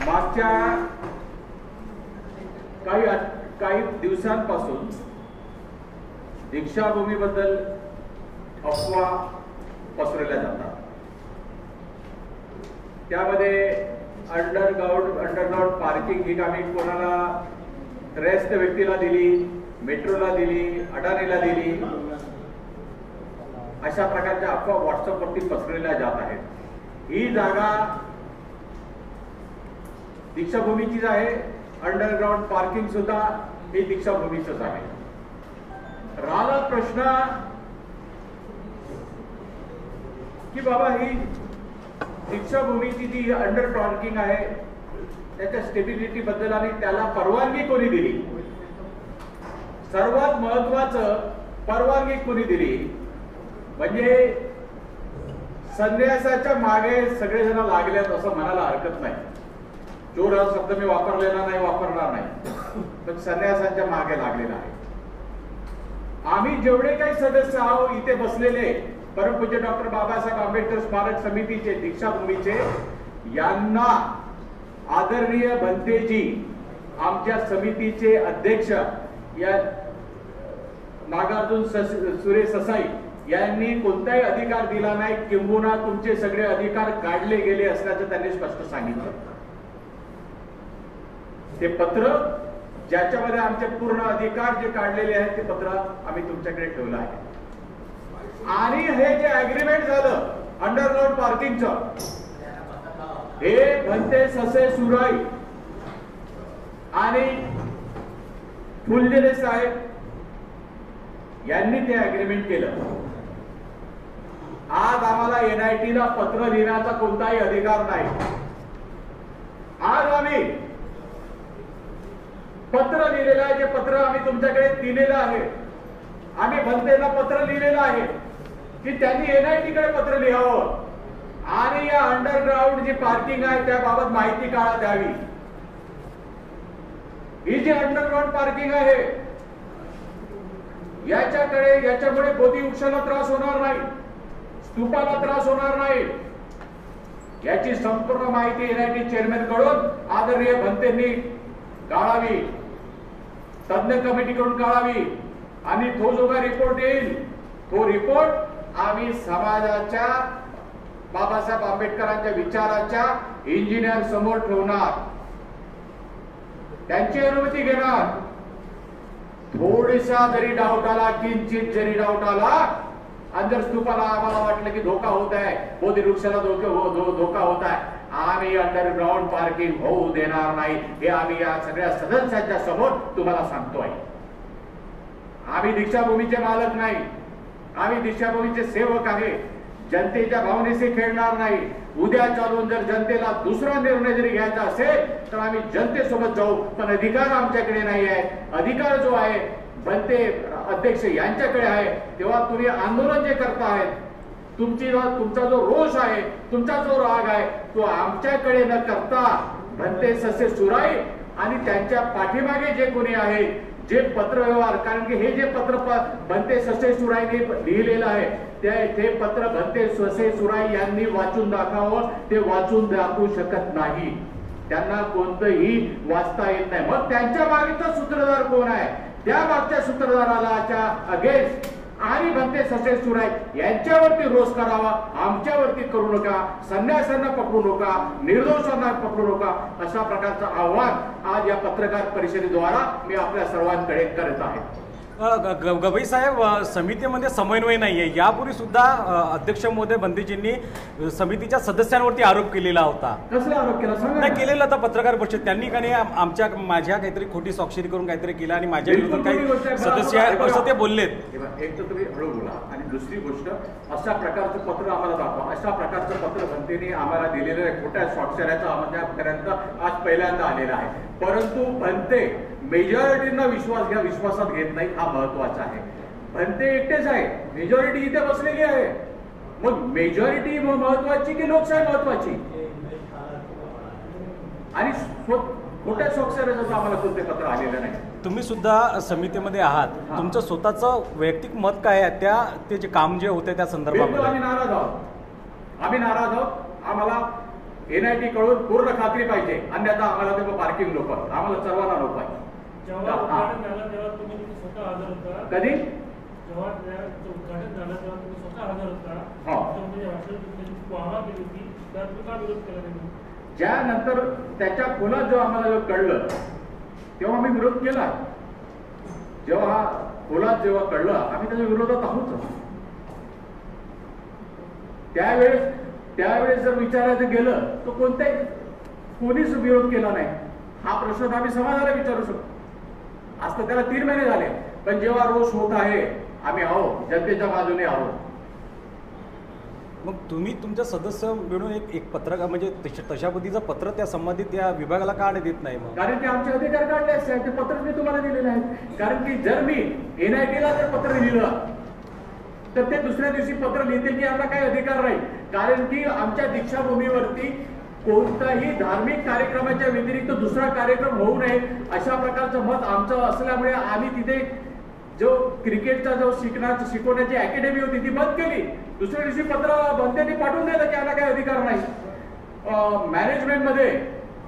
मागच्या काही दिवसांपासून दीक्षाभूमीबद्दल अफवा पसरवल्या जातात। त्यामध्ये अंडरग्राउंड पार्किंग ही आम्ही कोणाला त्रयस्थ व्यक्तीला दिली, मेट्रोला दिली, अडाणीला दिली, अशा प्रकारच्या अफवा व्हॉट्सअपवरती पसरवल्या जात आहेत। ही जागा दीक्षाभूमीचीच आहे, अंडरग्राउंड पार्किंग सुद्धा ही दीक्षाभूमीचंच आहे। राहिला प्रश्न की बाबा ही दीक्षाभूमीची जी अंडर पार्किंग आहे त्याच्या स्टेबिलिटी बद्दल आणि त्याला परवानगी कोणी दिली, सर्वात महत्वाचं परवानगी कोणी दिली म्हणजे संन्यासाच्या मागे सगळेजण लागलेत असं म्हणायला हरकत नाही। चोर हा शब्द मी वापरणार नाही, पण संन्यासाच्या मागे लागलेला आहे। आम्ही जेवढे काही सदस्य आहोत इथे बसलेले परमपूज्य डॉक्टर बाबासाहेब आंबेडकर स्मारक समितीचे दीक्षाभूमीचे यांना आदरणीय भंतेजी आमच्या समितीचे अध्यक्ष या नागार्जुन सुरेश ससाई यांनी कोणताही अधिकार दिला नाही, किंबहुना तुमचे सगळे अधिकार काढले गेले असल्याचं त्यांनी स्पष्ट सांगितलं। ते पत्र ज्याच्यामध्ये आमचे पूर्ण अधिकार जे काढलेले आहेत ते पत्र आम्ही तुमच्याकडे ठेवलं आहे। आणि हे जे अग्रीमेंट झालं अंडरग्राउंड पार्किंगचं, हे भंते ससे सुराई आणि फुलझेले साहेब यांनी ते अग्रीमेंट केलं। आज आम्हाला NIT ला पत्र लिहिण्याचा कोणताही अधिकार नाही। आज आम्ही पत्र लिहिलेलं आहे, जे पत्र आम्ही तुमच्याकडे दिलेलं आहे, आम्ही भंतेला पत्र लिहिलेलं आहे की त्यांनी NIT कडे पत्र लिहावं आणि या अंडरग्राउंड जी पार्किंग आहे त्याबाबत माहिती काढा द्यावी। ही जी अंडरग्राउंड पार्किंग आहे याच्यामुळे बोधी वृक्षाला त्रास होणार नाही, स्तूपाला त्रास होणार नाही, याची संपूर्ण माहिती NIT चेअरमॅन कडून आदरणीय भंतेंनी काढावी, तज्ञ कमिटीकडून काढावी आणि तो जो काही रिपोर्ट येईल तो रिपोर्ट आम्ही समाजाच्या बाबासाहेब आंबेडकरांच्या विचाराच्या इंजिनियर समोर ठेवणार, त्यांची अनुमती घेणार। थोडीसा जरी डाऊट आला, किंचित जरी डाऊट आला आणि जर स्तूपाला आम्हाला वाटलं की धोका होत आहे, बोधी वृक्षाला धोका होत आहे, आम्ही अंडरग्राउंड पार्किंग होऊ देणार नाही, हे आम्ही या सगळ्या सदस्यांच्या समोर तुम्हाला सांगतोय। आम्ही दीक्षाभूमीचे मालक नाही, आम्ही दीक्षाभूमीचे सेवक आहे, जनतेच्या भावनेशी खेळणार नाही। उद्या चालून जर जनतेला दुसरा निर्णय जरी घ्यायचा असेल तर आम्ही जनतेसोबत जाऊ, पण अधिकार आमच्याकडे नाही आहे। अधिकार जो आहे भंते अध्यक्ष यांच्याकडे आहे। तेव्हा तुम्ही आंदोलन जे करतायत, तुमचा जो रोष आहे, तुमचा जो राग आहे तो आमच्याकडे न करता भंते ससे सुराई आणि त्यांच्या पाठीमागे जे कोणी आहे, जे पत्र व्यवहार, कारण की हे जे पत्र भंते ससे सुराईने लिहिलेलं आहे ते पत्र भंते ससे सुराई यांनी वाचून दाखवावं, ते वाचून दाखवू शकत नाही, त्यांना कोणतंही वाचता येत नाही। मग त्यांच्या मागचा सूत्रधार कोण आहे, त्या मागच्या सूत्रधाराला अगेन्स्ट आणि भंते ससे सुराई यांच्यावरती रोष करावा, आमच्यावरती करू नका, संन्यासांना पकडू नका, निर्दोषांना पकडू नका, अशा प्रकारचं आव्हान आज या पत्रकार परिषदेद्वारा मी आपल्या सर्वांकडे करत आहे। गवई साहेब, समितीमध्ये समन्वय नाहीये, यापूर्वी सुद्धा अध्यक्ष महोदय भंतेजींनी समितीच्या सदस्यांवरती आरोप केलेला होता। कसला आरोप केला सांगा? नाही केलेला होता पत्रकार परिषद, त्यांनी काही माझ्या काहीतरी खोटी स्वाक्षरी करून काहीतरी केलं आणि माझ्या विरुद्ध काही सदस्य असं ते बोललेत। एक तर तुम्ही हळू बोला आणि दुसरी गोष्ट, अशा प्रकारचं पत्र आम्हाला दाखवा। अशा प्रकारचं पत्र भंतेने आम्हाला दिलेलं आहे, खोट्या स्वाक्षऱ्याचं आमच्यापर्यंत आज पहिल्यांदा आलेलं आहे। परंतु भंते मेजॉरिटींना विश्वासात घेत नाही, हा महत्वाचा आहे। भंते एकटेच आहे, मेजॉरिटी इथे बसलेली आहे, मग मेजॉरिटी महत्वाची की लोकशाही महत्वाची? आणि खोट्या स्वाक्षऱ्याचं आम्हाला कोणते पत्र आलेलं नाही। तुम्ही सुद्धा समितीमध्ये आहात, तुमचं स्वतःचं वैयक्तिक मत काय आहे ते जे काम जे होते त्या संदर्भात? आम्ही नाराज आहोत, आम्हाला NIT कडून पूर्ण खात्री पाहिजे, अन्यथा आम्हाला ते पार्किंग नको, आम्हाला सर्वांना नको आहे. जेव्हा उद्घाटन झालं तेव्हा तुम्ही स्वतः हजर होता. कधी जेव्हा उद्घाटन झालं तेव्हा तुम्ही स्वतः हजर होता. हो. म्हणजे भाषण वाहवा केली होती, त्यात तुम्ही का विरोध केला नाही? ज्यानंतर त्याच्या खोलात जेव्हा आम्हाला कळलं तेव्हा आम्ही विरोध केला. जेव्हा खोलात जेव्हा कळलं आम्ही त्याच्या विरोधात आहोत. त्यावेळेस जर विचारायचं गेलं तर कोणीच विरोध केला नाही. हा प्रश्न आम्ही समाजाला विचारू शकतो. आज तर त्याला 3 महिने झाले, पण जेव्हा रोष होत आहे आम्ही आहोत, जनतेच्या बाजूने आहोत. मग तुम्ही तुमच्या सदस्य मिळून एक पत्रक म्हणजे तशा पद्धतीचं पत्र त्या संबंधित त्या विभागाला का देत नाही? मग कारण की आमचे अधिकार काढले असते, ते पत्र मी तुम्हाला दिलेले आहे. कारण की जर मी NIT-ला जर पत्र लिहिलं तर ते दुसऱ्या दिवशी पत्र लिहितील की आम्हाला काही अधिकार नाही. कारण की आमच्या दीक्षाभूमीवरती कोणताही धार्मिक कार्यक्रमाच्या व्यतिरिक्त दुसरा कार्यक्रम होऊ नये अशा प्रकारचं मत आमचं असल्यामुळे आम्ही तिथे जो क्रिकेटचा जो शिकवण्याची अकॅडमी होती ती बंद केली. दुसऱ्या दिवशी पत्र बंदेने पाठवून दिलं की आम्हाला काही अधिकार नाही. मॅनेजमेंटमध्ये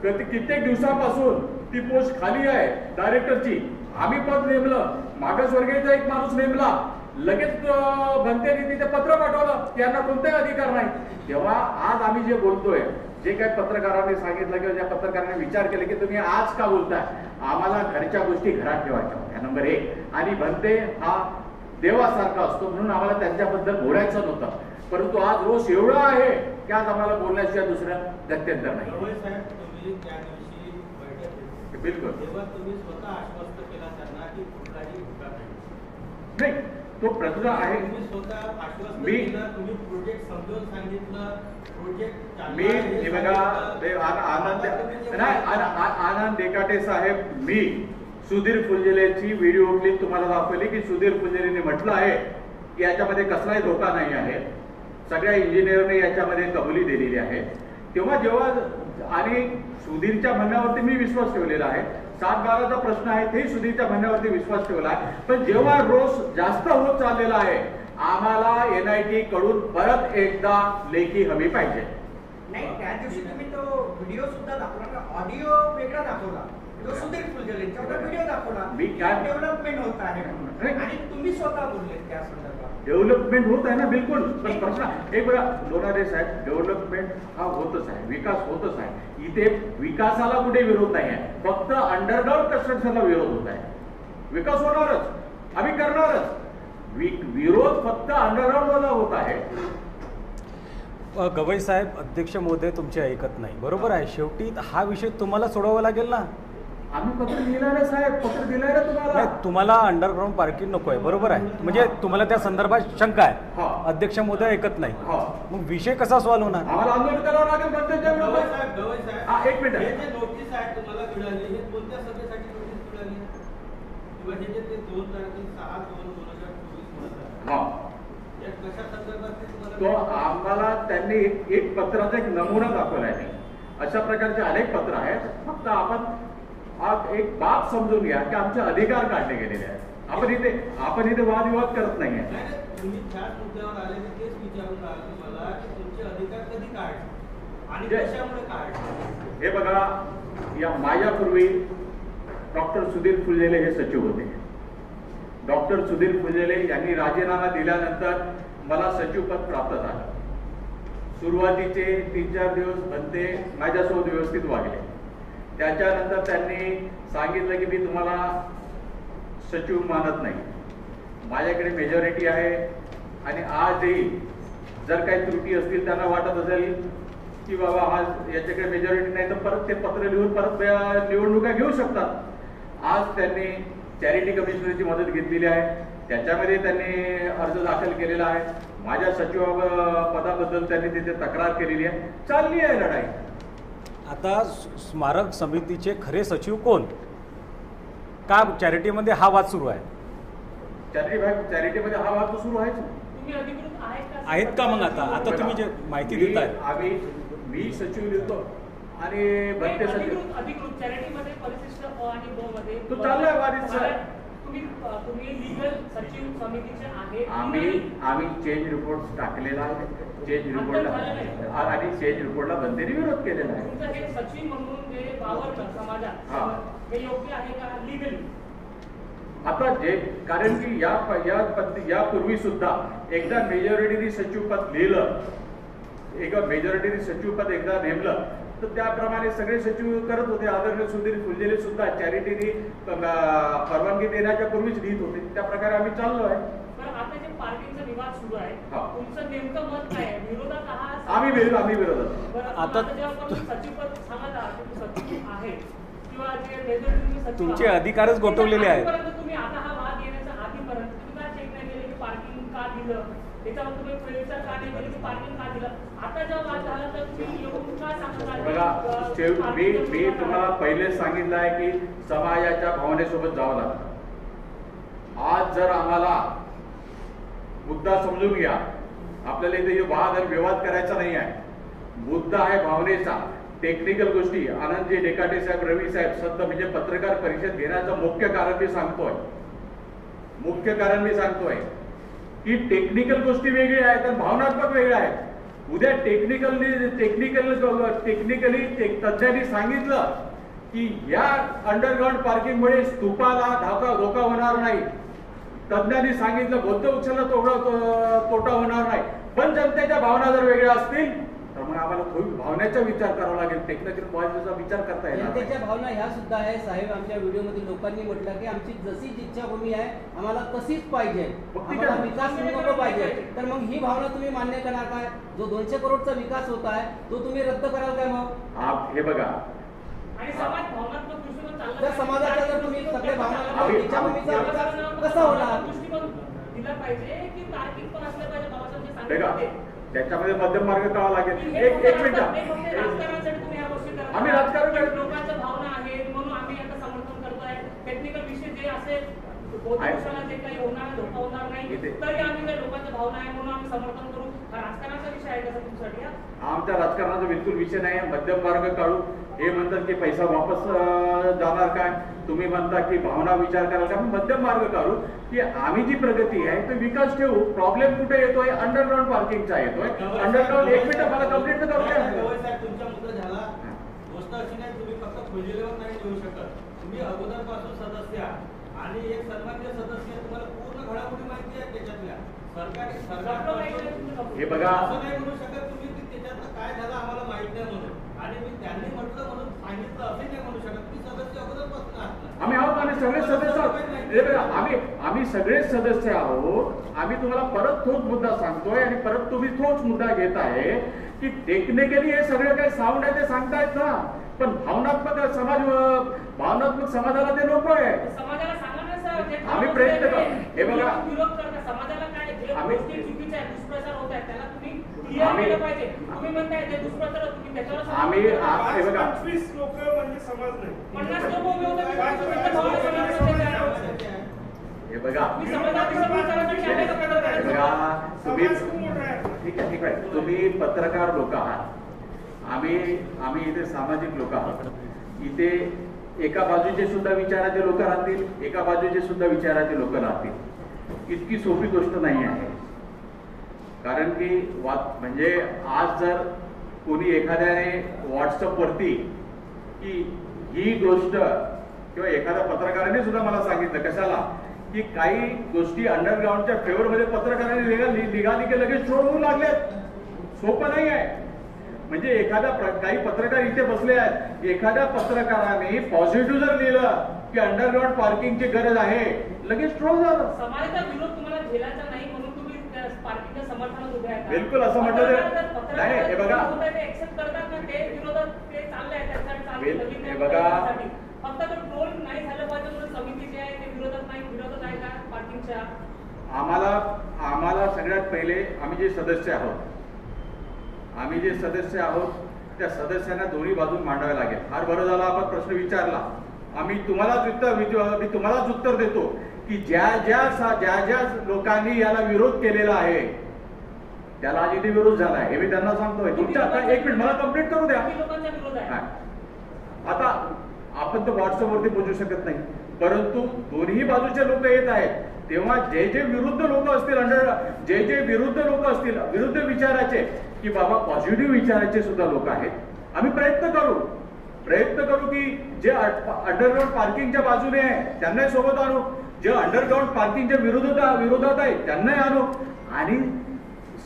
कित्येक दिवसापासून ती पोस्ट खाली आहे डायरेक्टरची. आम्ही पद नेमलं, मागासवर्गीयचा एक माणूस नेमला, लगेच बनतेने तिथे पत्र पाठवलं की यांना कोणताही अधिकार नाही. तेव्हा आज आम्ही जे बोलतोय, जे काही पत्रकारांनी सांगितलं किंवा ज्या पत्रकारांनी विचार केले की तुम्ही आज का बोलताय, आम्हाला घरच्या गोष्टी घरात ठेवायच्या होत्या नंबर 1. आणि बनते हा देवासारखा असतो म्हणून आम्हाला त्यांच्याबद्दल बोलायचं नव्हतं. परंतु आज रोष एवढा आहे की आज आम्हाला बोलण्याशिवाय दुसरं गत्यंतर नाही. बिलकुल नाही, तो प्रश्न आहे. मी बघा आनंद देकाटे साहेब, मी सुधीर फुलझेलेची व्हिडिओ क्लिप तुम्हाला दाखवली की सुधीर फुलझेलेने म्हटलं आहे की याच्यामध्ये कसलाही धोका नाही आहे. सगळ्या इंजिनियरने याच्यामध्ये कबुली दिलेली आहे. जेव्हा आणि सुधीरच्या म्हणण्यावरती मी विश्वास ठेवलेला आहे. 7-12चा प्रश्न आहे ते सुधीरच्या म्हणण्यावरती विश्वास ठेवला आहे. पण जेव्हा रोष जास्त होत चाललेला आहे, आम्हाला NIT कडून परत एकदा लेखी हमी पाहिजे. नाही, त्या दिवशी तुम्ही तो व्हिडिओ सुद्धा दाखवला, ऑडिओ वेगळा दाखवला, तो सुधीर फुलझेलेंचा व्हिडिओ दाखवला. मी काय डेव्हलपमेंट होत आहे आणि तुम्ही स्वतः बोलले त्या संदर्भात. डेव्हलपमेंट होत आहे ना, बिलकुल. पण प्रश्न एक बघा लोणारे साहेब, डेव्हलपमेंट हा होतच आहे, विकास होतच आहे. इथे विकासाला कुठे विरोध नाही आहे, फक्त अंडरग्राऊंड कन्स्ट्रक्शनला विरोध होत आहे. विकास होणारच, आम्ही करणारच. विरोध फक्त अंडरग्राऊंडला होत आहे. गवई साहेब, अध्यक्ष महोदय तुमचे ऐकत नाही, बरोबर आहे. शेवटी हा विषय तुम्हाला सोडवावा लागेल ना. आम्ही पत्र लिहिलं ना साहेब, पत्र दिलंय ना तुम्हाला. तुम्हाला अंडरग्राऊंड पार्किंग नको आहे, बरोबर आहे. म्हणजे तुम्हाला त्या संदर्भात शंका आहे, अध्यक्ष महोदय ऐकत नाही. मग विषय कसा सॉल्व्ह होणार? आम्हाला आंदोलन करावं लागेल. एक मिनिट, नोटीस आहे तुम्हाला मिळाली, हे कोणत्या सभेसाठी नोटीस मिळाली? किंवा हे जे 2/6/2024 कशा संदर्भात तो आम्हाला त्यांनी एक पत्राचा एक नमुना दाखवला आहे. अशा प्रकारचे अनेक पत्र आहेत. फक्त आपण आज एक बाब समजून घ्या की आमचे अधिकार काढले गेलेले आहेत. आपण इथे वादविवाद करत नाहीये. तुम्ही त्याच मुद्द्यावर आले की तेच विचारून राहिले मला की तुमचे अधिकार कधी काढले आणि कशामुळे काढले? हे बघा, या माझ्यापूर्वी डॉक्टर सुधीर फुलझेले हे सचिव होते. डॉक्टर सुधीर फुलझेले यांनी राजीनामा दिल्यानंतर मला सचिवपद प्राप्त झालं. सुरुवातीचे 3-4 दिवस बनते माझ्यासोबत व्यवस्थित वागले. त्याच्यानंतर त्यांनी सांगितलं की मी तुम्हाला सचिव मानत नाही, माझ्याकडे मेजॉरिटी आहे आणि आजही जर काही त्रुटी असतील, त्यांना वाटत असेल की बाबा आज याच्याकडे मेजॉरिटी नाही, तर परत ते पत्र लिहून परत निवडणुका घेऊ शकतात. आज त्यांनी चॅरिटी कमिशनरची मदत घेतलेली आहे, त्याच्यामध्ये त्यांनी अर्ज दाखल केलेला आहे. माझ्या सचिव पदाबद्दल त्यांनी तिथे तक्रार केलेली आहे. चालली आहे लढाई. आता स्मारक समितीचे खरे सचिव कोण? का चॅरिटीमध्ये हा वाद सुरू आहे? चॅरिटीमध्ये हा वाद सुरू आहेच. तुम्ही अधिकृत आहेत का? मग आता तुम्ही जे माहिती देताय, मी सचिव लिहितो आणि बनते सचिव अधिकृत चॅरिटीमध्ये परिशिष्ट अ आणि ब मध्ये तो चाललाय वाद. तुम्ही लीगल सचिव समितीचे आहे. आम्ही चेंज रिपोर्ट टाकलेला आहे. चेंज रिपोर्टला आणि चेंज रिपोर्टला बंदेने विरोध केलेला आहे. तुमचं हे सचिव म्हणून जे वावरतं समाजात हे योग्य आहे का लीगली? आता जे कारण की यापूर्वी सुद्धा एकदा मेजॉरिटीनी सचिवपद लिहिलं, मेजॉरिटीनी सचिवपद एकदा नेमलं तर त्याप्रमाणे सगळे सचिव करत होते. आदरणीय सुधीर फुलझेले सुद्धा चॅरिटीनी परवानगी देण्याच्या पूर्वीच लिहित होते. त्या प्रकारे आम्ही चाललो आहे. आता जे पार्किंगचा विवाद सुरू आहे, तुमचं नेमकं मत काय आहे? विरोधात आहात? आम्ही विरोधात. आता जेव्हा आपण सचिवपद सांगत आहात की सचिव आहे किंवा जे मेजॉरिटी सचिव तुमचे अधिकारच गोठवलेले आहेत. तुम्ही आता हा वाद येण्याच्या आधीपर्यंत तुम्ही का चेक नाही केले की पार्किंग का दिलं, त्याच्यावर तुम्ही विचार का नाही केले की पार्किंग का दिलं? आता जेव्हा वाद झाला तर तुम्ही येऊन का सांगता? बघा, मी तुम्हाला पहिले सांगितलं आहे की समाजाच्या भावनेसोबत जावं लागतं. आज जर आम्हाला मुद्दा समजून घ्या, आपल्याला इथे वाद आणि विवाद करायचा नाही आहे. मुद्दा आहे भावनेचा, टेक्निकल गोष्टी. आनंदजी डेकाटे साहेब, रवी साहेब सध्या म्हणजे पत्रकार परिषद घेण्याचं मुख्य कारण मी सांगतोय की टेक्निकल गोष्टी वेगळ्या आहेत आणि भावनात्मक वेगळ्या आहेत. उद्या टेक्निकली तज्ञांनी सांगितलं की या अंडरग्राऊंड पार्किंगमुळे स्तूपाला धोका होणार नाही. तज्ञांनी सांगितलं बौद्ध उचलला तोटा होणार नाही. पण जनतेच्या भावना जर वेगळ्या असतील तर मग आम्हाला थोडी भावनेचा विचार करावा लागेल. टेक्निकल पॉईंटचा विचार करता येईल. जनतेच्या भावना ह्या सुद्धा आहे साहेब. आमच्या व्हिडिओमध्ये लोकांनी म्हटलं की आमची जशी इच्छाभूमी आहे आम्हाला तशीच पाहिजे, आम्हाला विकास नको पाहिजे. तर मग ही भावना तुम्ही मान्य करणार काय? जो 200 करोडचा विकास होत आहे तो तुम्ही रद्द कराल काय? मग हे बघा, आणि समाज भावनात्मक दृष्टिकोन चालला जर समाजाचा जर तुम्ही सगळे भावना इच्छाभूमीचा विकास कसा होणार? दृष्टिकोन दिला पाहिजे की तार्किक पण असलं पाहिजे. बाबासाहेब सांगितले त्याच्यामध्ये मध्यम मार्ग काढावा लागेल. एक मिनिट, राजकारणासाठी तुम्ही ह्या गोष्टी करा. आम्ही राजकारण लोकांच्या भावना आहेत म्हणून आम्ही आता समर्थन करतोय. टेक्निकल विषय जे असेल बौद्धिकशाला जे काही होणार धोका होणार नाही तरी आम्ही त्या लोकांच्या भावना आहे म्हणून आम्ही समर्थन करू. हा राजकारणाचा विषय आहे का तुमच्यासाठी? आमच्या राजकारणाचा बिलकुल विषय नाही. मध्यम मार्ग काढू. हे म्हणतात की पैसा वापस जाणार काय, तुम्ही म्हणता की भावना विचार करायला काय. मध्यम मार्ग काढू की आम्ही जी प्रगती आहे तो विकास ठेवू. प्रॉब्लेम कुठे येतोय? अंडरग्राऊंड पार्किंगचा येतोय. अंडरग्राऊंड एक मिनिट मला कंप्लीट करू द्या. तुमचा मुद्दा झाला. गोष्ट अशी नाही तुम्ही फक्त फुलझेलेवर नाही देऊ शकत. तुम्ही अगोदरपासून सदस्य आणि एक सन्मान्य सदस्य, तुम्हाला पूर्ण घडामोडी माहिती आहे त्याच्यातल्या. हे बघा, असं नाही म्हणू शकत तुम्ही की त्याच्यातलं काय झालं आम्हाला माहित नाही म्हणून. आणि मी त्यांनी म्हटलं म्हणून सांगितलं असं नाही म्हणू शकत. तुम्ही सदस्य अगोदरपासून आहात. आम्ही आहोत आणि सगळे सदस्य आहोत. आम्ही सगळेच सदस्य आहोत. आम्ही तुम्हाला परत तोच मुद्दा सांगतोय आणि परत तुम्ही तोच मुद्दा घेत आहे की टेक्निकली हे सगळं काही साऊंड आहे ते सांगतायत ना, पण भावनात्मक समाजाला ते नको आहे. समाजाला सांगा ना सर. आम्ही प्रयत्न करू. हे बघा, विरोध करता समाजाला काय जे गोष्टी चुकीच्या आहेत, दुष्प्रचार होत आहेत त्याला तुम्ही क्लिअर केलं पाहिजे. तुम्ही म्हणताय ते दुष्प्रचार तुम्ही त्याच्यावर हे बघा 25 लोक म्हणजे समाज नाही 50 लोक उभे होते. हे बघा ठीक आहे तुम्ही पत्रकार लोक आहात. आम्ही इथे सामाजिक लोक आहात. इथे एका बाजूचे सुद्धा विचाराचे लोक राहतील, एका बाजूचे सुद्धा विचाराचे लोक राहतील. इतकी सोपी गोष्ट नाही आहे. कारण की म्हणजे आज जर कोणी एखाद्याने व्हॉट्सअपवरती की ही गोष्ट किंवा एखाद्या पत्रकाराने सुद्धा मला सांगितलं कशाला की काही गोष्टी अंडरग्राऊंडच्या फेवरमध्ये पत्रकारांनी निघाली की लगेच सोडवू लागलेत. सोपं नाही आहे. म्हणजे काही पत्रकार इथे बसले आहेत. एखाद्या पत्रकाराने पॉझिटिव्ह जर लिहिलं की अंडरग्राऊंड पार्किंगची गरज आहे लगेच ट्रोल झालं. समाजाचा विरोध तुम्हाला झेलायचा नाही म्हणून तुम्ही पार्किंगच्या समर्थनात उभे आहेत. बिलकुल असं म्हटलं नाही. हे बघा एक्सेप्ट करतात ना ते विरोधात ते चाललंय त्यासाठी हे बघा फक्त तो ट्रोल नाही झालं पाहिजे म्हणून समिती जे आहे ते विरोधात आहे का पार्किंगच्या? आम्हाला सगळ्यात पहिले आम्ही जे सदस्य आहोत त्या सदस्यांना दोन्ही बाजून मांडावे लागेल. फार बरं झालं आपण प्रश्न विचारला. मी तुम्हालाच उत्तर देतो की ज्या लोकांनी याला विरोध केलेला आहे त्याला आज इथे विरोध झाला आहे हे मी त्यांना सांगतोय. तुमच्या एक मिनिट मला कंप्लीट करू द्या. आता आपण तर व्हॉट्सअपवरती पोहोचू शकत नाही, परंतु दोन्ही बाजूचे लोक येत आहेत तेव्हा जे विरुद्ध लोक असतील जे विरुद्ध लोक असतील विरुद्ध विचाराचे की बाबा पॉझिटिव्ह विचाराचे सुद्धा लोक आहेत, आम्ही प्रयत्न करू की जे अंडरग्राऊंड पार्किंगच्या बाजूने आहे त्यांनाही सोबत आणू, जे अंडरग्राऊंड पार्किंगच्या विरोधात आहे त्यांनाही आणू आणि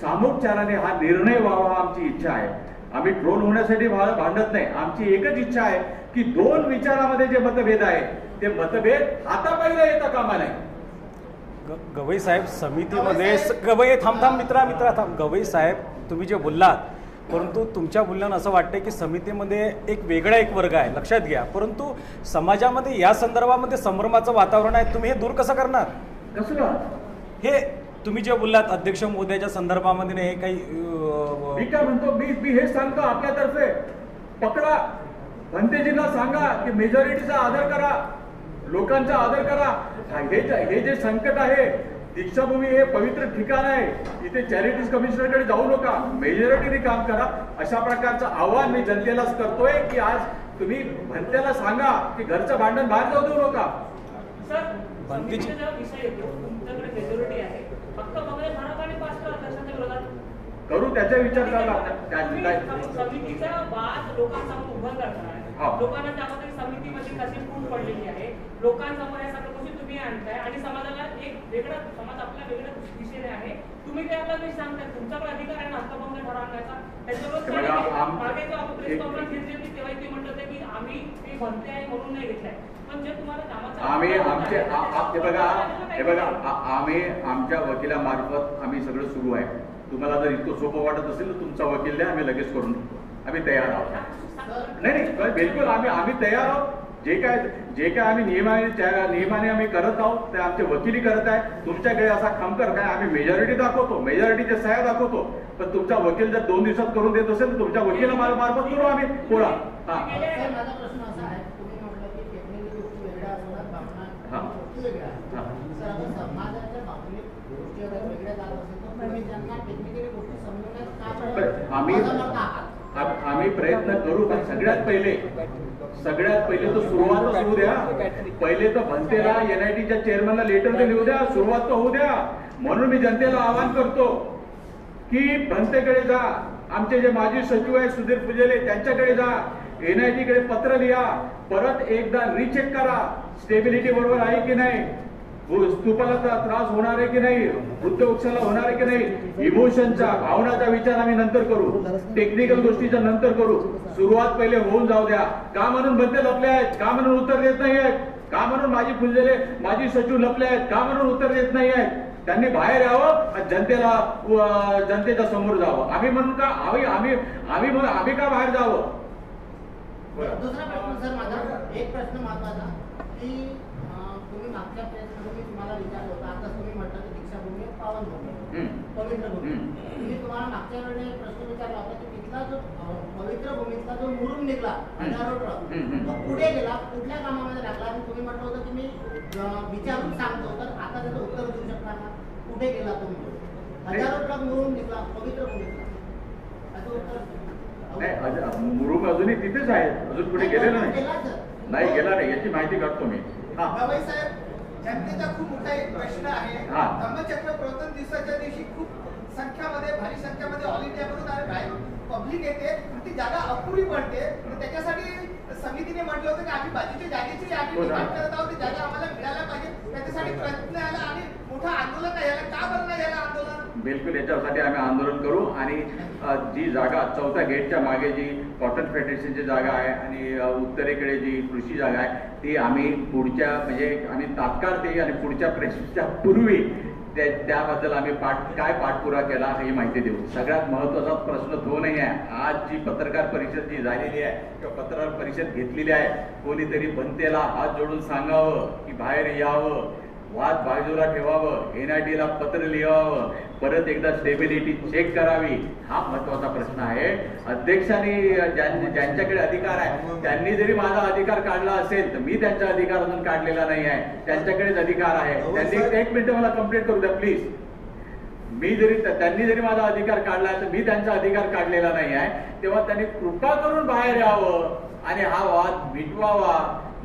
सामोपचाराने हा निर्णय व्हावा आमची इच्छा आहे. आम्ही ट्रोल होण्यासाठी भांडत नाही, आमची एकच इच्छा आहे की दोन विचारामध्ये जे मतभेद आहे ते मतभेद हातापायला येता कामा नये. गवई साहेब समितीमध्ये गवई थांब मित्रा थांब. गवई साहेब तुम्ही जे बोललात, परंतु तुमच्या बोलण्यानं असं वाटतंय की समितीमध्ये एक वेगळा एक वर्ग आहे, लक्षात घ्या, परंतु समाजामध्ये या संदर्भामध्ये संभ्रमाचं वातावरण आहे, तुम्ही हे दूर कसं करणार? कसं हे तुम्ही जे बोललात अध्यक्ष महोदयाच्या संदर्भामध्ये हे काही मी काय म्हणतो, मी हे सांगतो आपल्यातर्फे पकडा, भंतेजींना सांगा की मेजॉरिटीचा आदर करा, लोकांचा आदर करा. हे जे संकट आहे, दीक्षाभूमी हे पवित्र ठिकाण आहे, इथे चॅरिटीज कमिशनरकडे जाऊ नका, मेजॉरिटीने काम करा, अशा प्रकारचं आव्हान मी जनतेलाच करतोय की आज तुम्ही भंत्याला सांगा की घरचं भांडण बाहेर जाऊ देऊ नका. सर, समितीचा विषय येतो, तुमच्याकडे मेजॉरिटी आहे, फक्त बघा भारताने पास करा त्याच्या विरोधात करू, त्याचा विचार करा. समितीचा वाद लोकांसमोर उभा करणार, लोकांना त्यामध्ये समितीमध्ये कशी फूट पडलेली आहे, लोकांसमोर या सगळ्या गोष्टी तुम्ही आणताय आणि समाजाला एक वेगळा समाज आपल्या वेगळ्या दिशेने आहे, तुम्ही ते आपल्याला सांगताय, तुमच्याकडे अधिकार आहे ना हक्कभंग ठराव आणण्याचा. त्याच्यावर मागे जेव्हा आपण प्रेस कॉन्फरन्स घेतली होती तेव्हा ते म्हणत होते की आम्ही ते म्हणते आहे म्हणून नाही घेतलंय, पण जे तुम्हाला कामाचा हे बघा आम्ही आमच्या वकिलामार्फत आम्ही सगळं सुरू आहे. तुम्हाला जर इतकं सोपं वाटत असेल तर तुमचा वकील द्या, आम्ही लगेच करून आम्ही तयार आहोत. नाही बिलकुल आम्ही तयार आहोत. जे काय आम्ही नियमाने आम्ही करत आहोत ते आमचे वकिली करत आहे. तुमच्याकडे असा खमकर काय आम्ही मेजॉरिटी दाखवतो, मेजॉरिटीच्या सह्या दाखवतो, पण तुमचा वकील जर 2 दिवसात करून देत असेल तर तुमच्या वकिला मार्फत करू आम्ही. बोला. माझा प्रश्न असा आहे, तुम्ही म्हटलं की टेक्निकल गोष्टी वेगळ्या असतात, भावना गोष्टी वेगळ्या असतात. सर, आता समाजाच्या भावनिक गोष्टी अगर वेगळ्या जात असेल तर तुम्ही त्यांना टेक्निकली गोष्टी समजवण्यात आम्ही प्रयत्न करू. पण सगळ्यात पहिले तो सुरुवात होऊ द्या. पहिले तर भंतेला NITच्या चेअरमनला लेटर ते लिहू द्या, सुरुवात तर होऊ द्या. म्हणून मी जनतेला आवाहन करतो की भंतेकडे जा, आमचे जे माजी सचिव आहेत सुधीर फुजेले त्यांच्याकडे जा, NIT कडे पत्र लिहा, परत एकदा रिचेक करा स्टेबिलिटी बरोबर आहे की नाही, स्तूपाला त्रास होणार आहे की नाही, वृद्धवृक्षाला होणार आहे की नाही. इमोशनचा भावनाचा विचार आम्ही नंतर करू, टेक्निकल गोष्टीचा नंतर करू. सुरुवात पहिले होऊन जाऊ द्या. का म्हणून बंदे लपले आहेत, का म्हणून उत्तर देत नाही आहेत, का म्हणून माजी सचिव लपले आहेत, का म्हणून उत्तर देत नाही आहेत. त्यांनी बाहेर यावं, जनतेच्या समोर जावं. आम्ही म्हणून का आम्ही का बाहेर जावं. दुसरा प्रश्न सर माझा, एक प्रश्न महत्वाचा की तुम्ही मागच्या प्रश्नामध्ये मी तुम्हाला विचारलं होतं, आता तुम्ही म्हटलं की दीक्षाभूमी पावन भूमी, पवित्र भूमी. मी तुम्हाला मागच्या वेळेला एक प्रश्न विचारला होता की तिथला जो पवित्र भूमीतला जो मुरुम निघला हजारो ट्रक, तो पुढे गेला, कुठल्या कामामध्ये लागला, आणि तुम्ही म्हटलं होतं की मी विचारून सांगतो, तर आता त्याचं उत्तर देऊ शकता का, कुठे गेला तो मुरुम? हजारो ट्रक मुरुम निघला पवित्र भूमीतला, असं उत्तर. मुरुम अजूनही तिथेच आहे, अजून पुढे गेलेलं नाही, गेला नाही, याची माहिती काढतो मी. गवई साहेब, जनतेचा खूप मोठा एक प्रश्न आहे. धम्मचक्र प्रवर्तन दिवसाच्या दिवशी खूप भारी संख्यामध्ये ऑल इंडिया मधून पब्लिक येते, ती जागा अपुरी पडते. त्याच्यासाठी समितीने म्हटलं होतं की आम्ही बाजूच्या जागेची डिमांड करत आहोत, ती जागा आम्हाला मिळायला पाहिजे. त्याच्यासाठी प्रयत्न आला आणि मोठं आंदोलन आहे, का बरं नाही झालं आंदोलन? बिलकुल, याच्यासाठी आम्ही आंदोलन करू. आणि जी जागा 4थ्या गेटच्या मागे जी कॉटन फेडरेशनची जागा आहे आणि उत्तरेकडे जी कृषी जागा आहे ती आम्ही पुढच्या आम्ही तात्काळ ते आणि पुढच्या प्रेसच्या पूर्वी त्याबद्दल आम्ही पाठपुरा केला ही माहिती देऊ. सगळ्यात महत्वाचा प्रश्न तो नाही आहे. आज जी पत्रकार परिषद जी झालेली आहे किंवा पत्रकार परिषद घेतलेली आहे, कोणीतरी भंतेला हात जोडून सांगावं की बाहेर यावं, वाद बाजूला ठेवावं, NITला पत्र लिहावं, परत एकदा स्टेबिलिटी चेक करावी, हा महत्वाचा प्रश्न आहे. अध्यक्षांनी ज्यांच्याकडे अधिकार आहे त्यांनी जरी माझा अधिकार काढला असेल तर मी त्यांचा अधिकार अजून काढलेला नाही आहे, त्यांच्याकडेच अधिकार आहे. त्यांनी एक मिनिट मला कंप्लीट करू द्या प्लीज. त्यांनी जरी माझा अधिकार काढला तर मी त्यांचा अधिकार काढलेला नाही आहे. तेव्हा त्यांनी कृपा करून बाहेर यावं आणि हा वाद मिटवावा.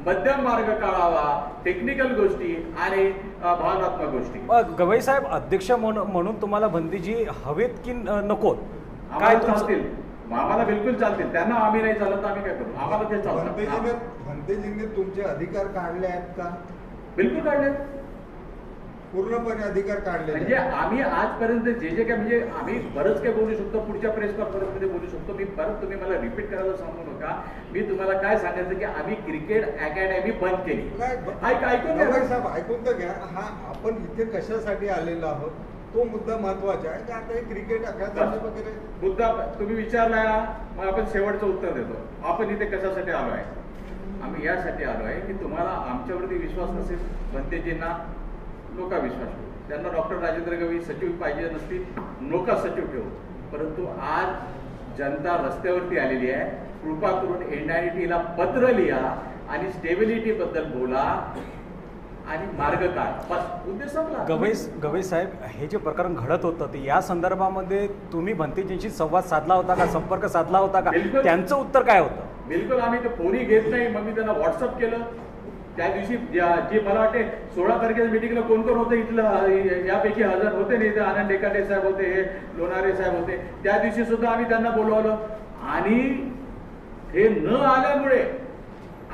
मध्यम मार्ग काढावा, टेक्निकल गोष्टी आणि भावनात्मक गोष्टी. गवई साहेब, अध्यक्ष म्हणून तुम्हाला भंतेजी हवेत की नकोत? काय चालतील? आम्हाला बिलकुल चालतील. त्यांना आम्ही नाही चालत तर आम्ही काय करू? आम्हाला ते चालतं. भंतेजींनी तुमचे अधिकार काढले आहेत का? बिलकुल काढले, पूर्णपणे अधिकार काढले. म्हणजे आम्ही आजपर्यंत जे काय म्हणजे आम्ही बरंच काय बोलू शकतो, पुढच्या प्रेस कॉन्फरन्स मध्ये बोलू शकतो. मी परत तुम्ही मला रिपीट करायला सांगू नका. मी तुम्हाला काय सांगायचं की आम्ही क्रिकेट अकॅडमी बंद केली. ऐकून तर घ्या. हा आपण इथे कशासाठी आलेलो आहोत तो मुद्दा महत्वाचा आहे. आता हे क्रिकेट अकादमी वगैरे मुद्दा तुम्ही विचारला, मग आपण शेवटचं उत्तर देतो. आपण इथे कशासाठी आलो आहे? आम्ही यासाठी आलो आहे की तुम्हाला आमच्यावरती विश्वास नसेल, भंतेजींना नोका विश्वास ठेवू. त्यांना डॉक्टर राजेंद्र गवई सचिव पाहिजे नसतील, नोका सचिव ठेवू. परंतु आज जनता रस्त्यावरती आलेली आहे. कृपा करून NITला पत्र लिहा आणि स्टेबिलिटी बद्दल बोला आणि मार्ग काढ. बस, उद्देश संपला. गवई साहेब, हे जे प्रकरण घडत होतं ते या संदर्भामध्ये तुम्ही भंतेजींशी संवाद साधला होता का, संपर्क साधला होता का? त्यांचं उत्तर काय होतं? बिलकुल आम्ही ते फोनही घेत नाही. मग मी त्यांना व्हॉट्सअप केलं. त्या दिवशी जे मला वाटते 16 तारखेच्या मिटिंगला कोण कोण होतं इथलं यापैकी हजर होते नाही. ते आनंद डेकाटे साहेब होते, हे लोणारे साहेब होते. त्या दिवशी सुद्धा आम्ही त्यांना बोलवलं आणि हे न आल्यामुळे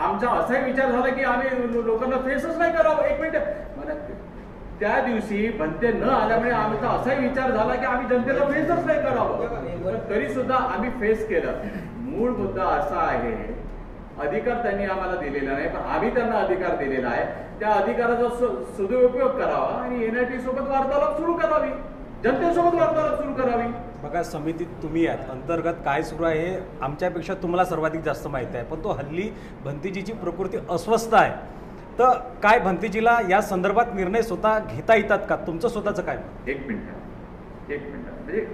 आमचा असाही विचार झाला की आम्ही लोकांना फेसच नाही करावं. एक मिनिट, मला त्या दिवशी भंते न आल्यामुळे आमचा असाही विचार झाला की आम्ही जनतेला फेसच नाही करावं. पण तरी सुद्धा आम्ही फेस केलं. मूळ मुद्दा असा आहे, अधिकार त्यांनी आम्हाला दिलेला नाही, पण आम्ही त्यांना अधिकार दिलेला आहे. त्या अधिकाराचा सदुपयोग करावा आणि NIT सोबत वार्तालाप सुरू करावी, जनतेसोबत वार्तालाप सुरू करावी. बघा, समितीत तुम्ही आहात, अंतर्गत काय सुरू आहे हे आमच्यापेक्षा तुम्हाला सर्वाधिक जास्त माहिती आहे. पण तो हल्ली भंतेजीची प्रकृती अस्वस्थ आहे, तर काय भंतेजीला या संदर्भात निर्णय स्वतः घेता येतात का? तुमचं स्वतःचं काय? एक मिनिट म्हणजे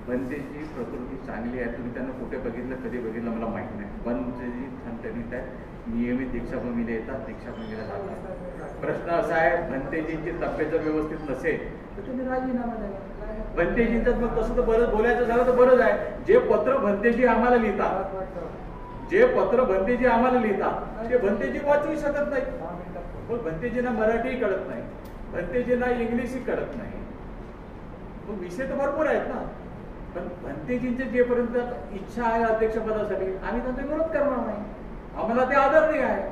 भंतेची प्रकृती चांगली आहे. तुम्ही त्यांना कुठे बघितलं, कधी बघितलं मला माहिती नाही. भंतेजी ठणठणीत आहे, नियमित दीक्षाभूमीला येतात, दीक्षाभूमीला जातात. प्रश्न असा आहे, भंतेजींची तब्येत जर व्यवस्थित नसेल तर तुम्ही राजीनामा द्या. भंतेजींचं मग तसं तर बरं बोलायचं झालं तर बरंच आहे. जे पत्र भंतेजी आम्हाला लिहितात, ते भंतेजी वाचू शकत नाही. मग भंतेजींना मराठीही कळत नाही, भंतेजींना इंग्लिशही कळत नाही. मग विषय तर भरपूर आहेत ना. पण भंतेजींचे जेपर्यंत इच्छा आहे अध्यक्षपदासाठी, आम्ही त्यांचा विरोध करणार नाही. आम्हाला ते आदरणीय आहे.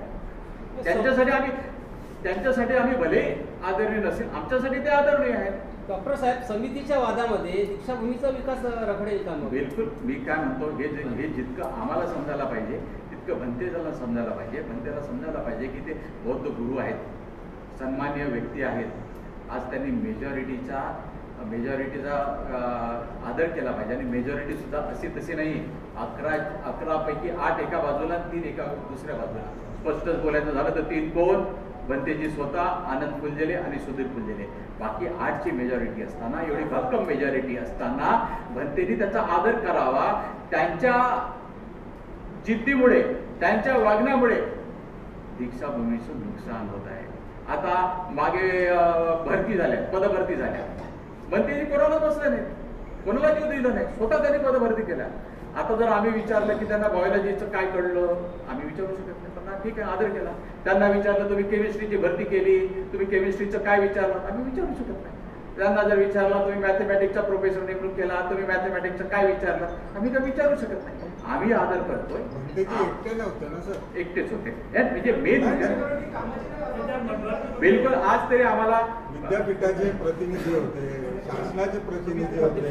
त्यांच्यासाठी आम्ही भले आदरणीय नसेल, आमच्यासाठी ते आदरणीय आहेत. डॉक्टर साहेब, समितीच्या वादामध्ये दीक्षाभूमीचा विकास रखडेल का? बिलकुल. मी काय म्हणतो, हे जितकं आम्हाला समजायला पाहिजे तितकं भंतेला समजायला पाहिजे. भंतेला समजायला पाहिजे की ते बौद्ध गुरु आहेत, सन्माननीय व्यक्ती आहेत. आज त्यांनी मेजॉरिटीचा आदर केला पाहिजे. आणि मेजॉरिटी सुद्धा अशी तशी नाही. 11 पैकी 8 एका बाजूला, 3 एका दुसऱ्या बाजूला. स्पष्टच बोलायचं झालं तर 3 कोण? भंतेजी स्वतः, आनंद फुलझेले आणि सुधीर फुलझेले. बाकी 8ची मेजॉरिटी असताना, एवढी भक्कम मेजॉरिटी असताना भंतेजी त्याचा आदर करावा. त्यांच्या जिद्दीमुळे, त्यांच्या वागण्यामुळे दीक्षाभूमीचं नुकसान होत आहे. आता मागे पदभरती झाल्या. भंतेजी कोणाला बसले नाही, कोणाला जीव दिलं नाही, स्वतः त्यांनी पदभरती केल्या. आता जर आम्ही विचारलं की त्यांना बायोलॉजीचं काय कळलं, आम्ही विचारू शकत नाही. पण ठीक आहे, आदर केला. त्यांना विचारलं तुम्ही केमिस्ट्रीची भरती केली, तुम्ही केमिस्ट्रीचं काय विचारलं, आम्ही विचारू शकत नाही. त्यांना जर विचारलं तुम्ही मॅथमॅटिक्सचा प्रोफेसर नेमणूक केला, तुम्ही मॅथमॅटिक्सचं काय विचारलं, आम्ही काय विचारू शकत नाही. आम्ही आदर करतोय. एकटेच होते म्हणजे मेन बिलकुल. आज तरी आम्हाला विद्यापीठाचे प्रतिनिधी होते, शासनाचे प्रतिनिधी होते.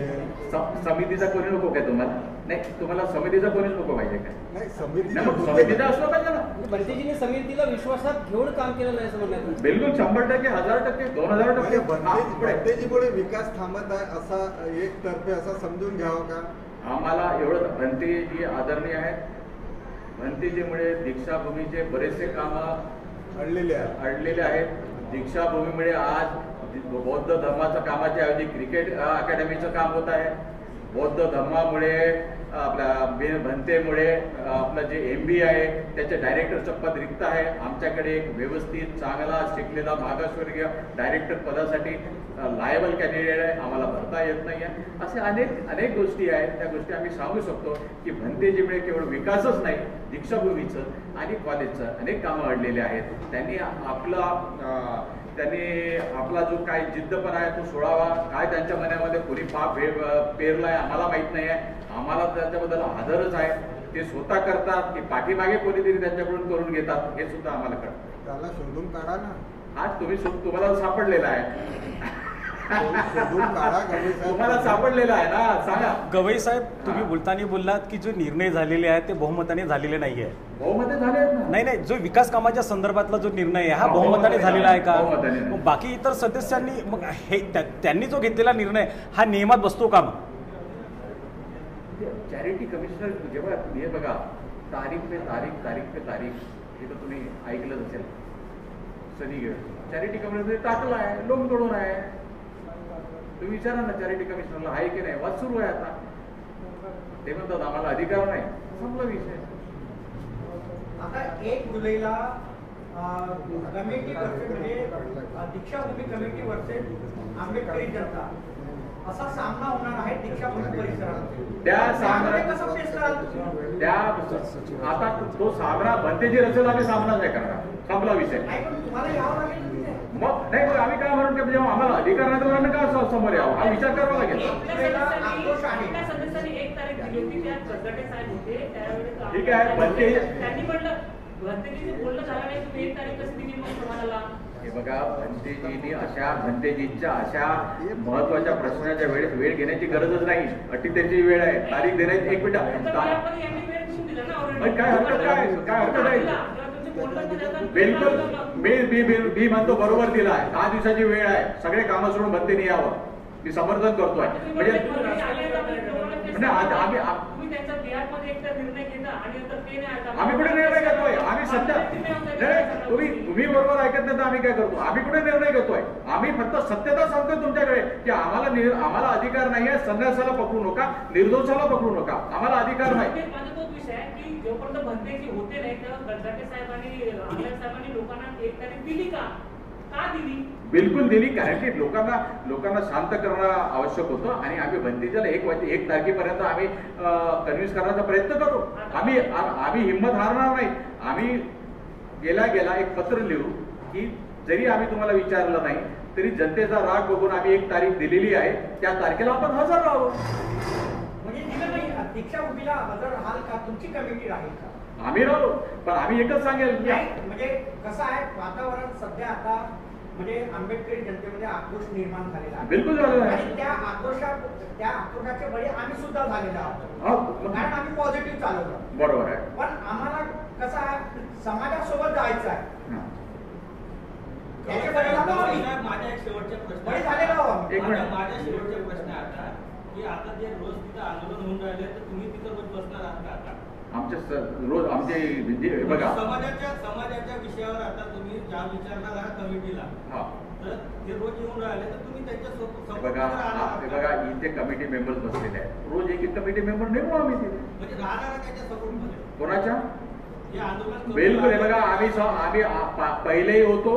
समितीचा कोणी नको काय तुम्हाला? नाही, तुम्हाला समितीचा कोणीच नको पाहिजे काय? नाही, समितीचा असलं पाहिजे ना. भंतेजींनी समितीला विश्वासात घेऊन काम केलं नाही असं म्हणण्यात? बिलकुल 100%, 1000%, 2000%. भंतेजीमुळे विकास थांबत आहे असा एक तर्फे असा समजून घ्यावं का? आम्हाला एवढं, भंतेजी आदरणीय आहेत. भंतेजीमुळे दीक्षाभूमीचे बरेचसे कामं अडलेले आहेत. दीक्षाभूमीमुळे आज बौद्ध धर्माच्या कामाच्या ऐवजी क्रिकेट अकॅडमीचं काम होत आहे. बौद्ध धर्मामुळे आपल्या भंतेमुळे आपलं जे MBA आहे त्याचे डायरेक्टरचं पद रिक्त आहे. आमच्याकडे एक व्यवस्थित चांगला शिकलेला मागासवर्गीय डायरेक्टर पदासाठी लायबल कॅन्डिडेट आहे, आम्हाला भरता येत नाही आहे. असे अनेक गोष्टी आहेत. त्या गोष्टी आम्ही सांगू शकतो की भंतेजीमुळे केवळ विकासच नाही, दीक्षाभूमीचं आणि कॉलेजचं अनेक कामं अडलेले आहेत. त्यांनी आपला जो काय जिद्दपणा आहे तो सोडावा. काय त्यांच्या मनामध्ये कोणी पाप पेरलाय आम्हाला माहित नाही आहे. आम्हाला त्याच्याबद्दल आदरच आहे. ते स्वतः करतात की पाठीमागे कोणीतरी त्यांच्याकडून करून घेतात हे सुद्धा आम्हाला कळतं. त्याला शोधून काढा ना. आज तुम्हाला सापडलेला आहे. तुम्हाला सापडलेला आहे ना, सांगा. गवई साहेब, तुम्ही बोलताना बोललात की जो निर्णय झालेले आहेत ते बहुमताने झालेले नाहीये. बहुमते झाले नाही, जो विकास कामाच्या संदर्भातला जो निर्णय आहे हा बहुमताने झालेला आहे का? मग बाकी इतर सदस्यांनी मग हे त्यांनी जो घेतलेला निर्णय हा नियमात बसतो का? मग चॅरिटी कमिशनर जेव्हा हे बघा, तारीख पे तारीख हे तर तुम्ही ऐकलंच असेल. सनी चॅरिटी कमिशनर टाकला आहे, लोन कडून आहे. तुम्ही विचारा ना चॅरिटी कमिशनरला आहे की नाही. वाद सुरू आहे आता. ते म्हणतात आम्हाला अधिकार नाही. संपला विषय. आता 1 जुलैला कमिटी वर्सेस म्हणजे दीक्षाभूमी कमिटी वर्सेस आंबेडकरी जनता असा सामना होणार आहे दीक्षाभूमी परिसरात. त्या सामना कसं फेस कराल तुम्ही? त्या आता तो सामना भंतेजी रचेल, आम्ही सामना नाही करणार. संपला विषय. तुम्हाला यावं लागेल. मग नाही, मग आम्ही काय म्हणून की जेव्हा आम्हाला अधिकार नाही तर आम्ही का समोर यावं हा विचार करावा लागेल. ठीक आहे. त्यांनी म्हणलं भंतेजीचं बोलणं झालं नाही, तुम्ही 1 तारीख कशी दिली मग तुम्हाला? हे बघा, भंतेजींच्या अशा महत्वाच्या प्रश्नाच्या वेळ घेण्याची गरजच नाही. अटीतेची वेळ आहे. तारीख देण्याची 1 मिनिट. काय हरकत आहे? बिलकुल. मी म्हणतो बरोबर दिला आहे. 10 दिवसाची वेळ आहे. सगळे कामं सोडून भंतेने यावं. मी समर्थन करतोय. म्हणजे आम्ही कुठे निर्णय घेतोय? आम्ही सत्य तुम्ही बरोबर ऐकत नाही तर आम्ही काय करतो? आम्ही कुठे निर्णय घेतोय? आम्ही फक्त सत्यता सांगतोय तुमच्याकडे की आम्हाला अधिकार नाही आहे. संन्यासाला पकडू नका, निर्दोषाला पकडू नका. आम्हाला अधिकार नाही. जोपर्यंत भंतेजी होते नाही तेव्हा गडजाटे साहेबांनी लोकांना 1 तारीख दिली का दिली? बिलकुल दिली. कारण की लोकांना शांत करणं आवश्यक होतं आणि आम्ही भंतेजीला 1 तारखेपर्यंत आम्ही कन्व्हिन्स करण्याचा प्रयत्न करू. आम्ही हिंमत हारणार नाही. आम्ही गेला एक पत्र लिहू की जरी आम्ही तुम्हाला विचारलं नाही तरी जनतेचा राग बघून आम्ही 1 तारीख दिलेली आहे. त्या तारखेला आपण हजर राहू. दीक्षाभूमीला हजर राहाल का? तुमची कमिटी राहील का? आम्ही राहू. पण आम्ही एकच सांगेल म्हणजे कसं आहे वातावरण सध्या आता म्हणजे आंबेडकरी जनतेमध्ये आक्रोश निर्माण झालेला आहे. बिलकुल झालेला आहे. आणि त्या आक्रोशाचे बळी आम्ही सुद्धा झालेलो आहोत. कारण आम्ही पॉझिटिव्ह चालवतो. बरोबर आहे. पण आम्हाला कसं आहे समाजासोबत जायचं आहे. माझ्या एक शेवटचा प्रश्न आता की आता जे रोज तिथं आंदोलन होऊन राहिले तर तुम्ही तिथं रोज बसणार आहात का? आता आमचे बघा समाजाच्या विषयावर आता तुम्ही ज्या विचारणार आहात कमिटीला तर ते रोज येऊन राहिले तर तुम्ही त्यांच्या बघा इथे कमिटी मेंबर्स बसलेले आहेत. रोज एक कमिटी मेंबर नेमू आम्ही तिथे. म्हणजे राहणार त्याच्या सपोर्टमध्ये कोणाच्या? हे आंदोलन बिलकुल. हे बघा आम्ही पहिलेही होतो,